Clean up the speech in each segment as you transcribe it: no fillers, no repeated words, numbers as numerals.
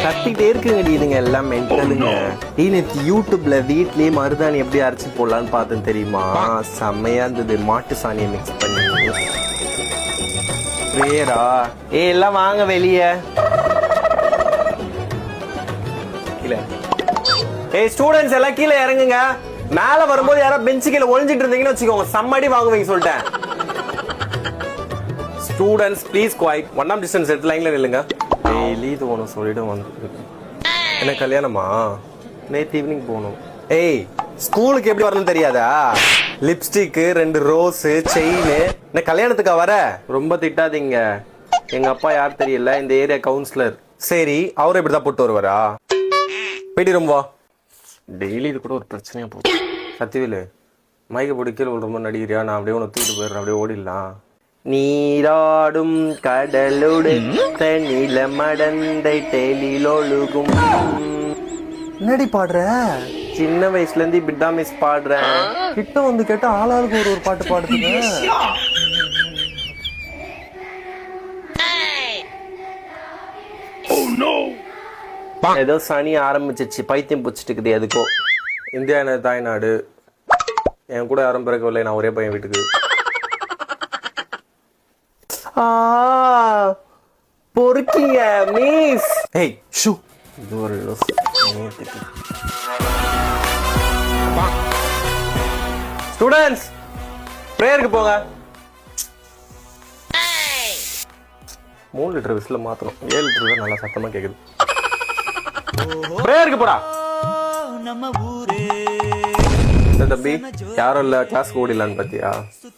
கத்திக்கிட்டே இருக்குங்க இதுங்க எல்லாம் மென்டலுங்க. நேற்று யூடியூப்ல வீட்லயே மருதாணி எப்படி அரைச்சி போடலான்னு பார்த்தேன் தெரியுமா? செம்மையா இருந்தது. மாட்டு சாணியை மிக்ஸ் பண்ணி. வேறா எல்லாம் வாங்க வெளியே. ஸ்டூடெண்ட்ஸ் எல்லாம் கீழே இறங்குங்க. மேல வரும்போது யாராவது பெஞ்சு கீழே ஒளிஞ்சிட்டு இருந்தீங்கன்னு வச்சுக்கோங்க, சம்மடி வாங்குவீங்க சொல்லிட்டேன். Students please quite. 1 டிஸ்டன்ஸ் எடுத்து லைன்ல நில்லுங்க. டெய்லி இது ஒன்று சொல்லிட்டு வந்து என்ன கல்யாணமா? நேற்று ஈவினிங் போகணும். ஏய் ஸ்கூலுக்கு எப்படி வரணும்னு தெரியாதா? Lipstick, 2 rose, chain. என்ன கல்யாணத்துக்கா வர? ரொம்ப திட்டாதீங்க. எங்க அப்பா யார் தெரியல, இந்த ஏரியா கவுன்சிலர். சரி அவரை இப்படிதான் போட்டு வருவாரா? போயிட்டு ரொம்ப டெய்லி இது கூட ஒரு பிரச்சனையா போகுது. சத்தியவேலு மைக்க பிடிக்கல ரொம்ப நடிகிறியா? நான் அப்படியே உன்னை தூக்கிட்டு போயிடுறேன், அப்படியே ஓடிடலாம். நீராடும் கடலோடு தண்ணில மடந்தை தெளிலொழுகும். என்னடி பாடுற? சின்ன வயசுல இருந்து இப்படிதா மிஸ் பாடுறேன். கிட்ட வந்து கேட்டா ஆளாளுக்கு ஒரு பாட்டு பாடுறீங்க. ஏதோ சனி ஆரம்பிச்சிச்சு, பைத்தியம் பிடிச்சிட்டு இருக்குது. எதுக்கோ இந்தியா தாய்நாடு. என் கூட யாரும் பிறக்கவில்லை, நான் ஒரே பையன் வீட்டுக்கு. பொறுக்கீங்க மிஸ். ஏய் ஷூ இது ஒரு ஸ்டூடெண்ட்ஸ் பிரேயருக்கு போங்க. 3 லிட்டர் விசில மாத்தணும். 7 லிட்டர் நல்லா சத்தமா கேக்குது. பிரேயருக்கு போடா. தம்பி யாரும் இல்ல, கிளாஸ்க்கு ஓடிடலான்னு பாத்தியா?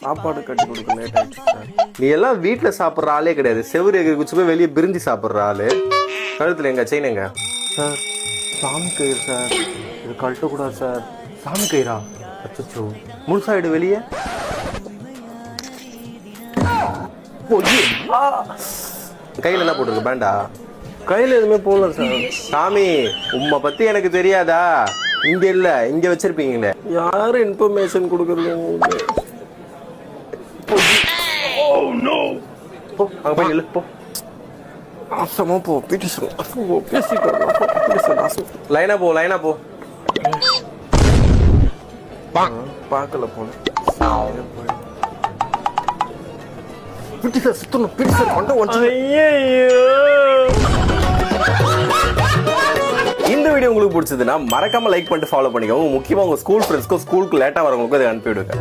சாப்பாடு கட்டி கொடுக்க லேட் ஆயிடுச்சு. நீ எல்லாம் வீட்டுல சாப்பிடுற ஆளே கிடையாது. செவ்வறு குச்சி போய் வெளியே பிரிஞ்சு சாப்பிடுற ஆளு. கழுத்துல எங்க செயின் எங்க? சார் சாமி கயிறு சார், இது கழட்ட கூடாது சார். சாமி கயிறா? அச்சோ முழுசாயிடு வெளியே. கையில என்ன போட்டிருக்கு? பேண்டா? கையில எதுவுமே போடல சார். சாமி உம்மை பத்தி எனக்கு தெரியாதா? இங்க இல்ல இங்க வச்சிருப்பீங்களே. யாரு இன்ஃபர்மேஷன் கொடுக்கறது? லைனா போ லைனா போ. பாக்கல போன இந்த வீடியோ உங்களுக்கு பிடிச்சதுன்னா மறக்காம லைக் பண்ணிட்டு ஃபாலோ பண்ணிக்கோங்க. முக்கியமா உங்க ஸ்கூல் ஃப்ரெண்ட்ஸ்க்கும் ஸ்கூலுக்கு லேட்டா வரவங்களுக்கும் அதை அனுப்பிவிடுங்க.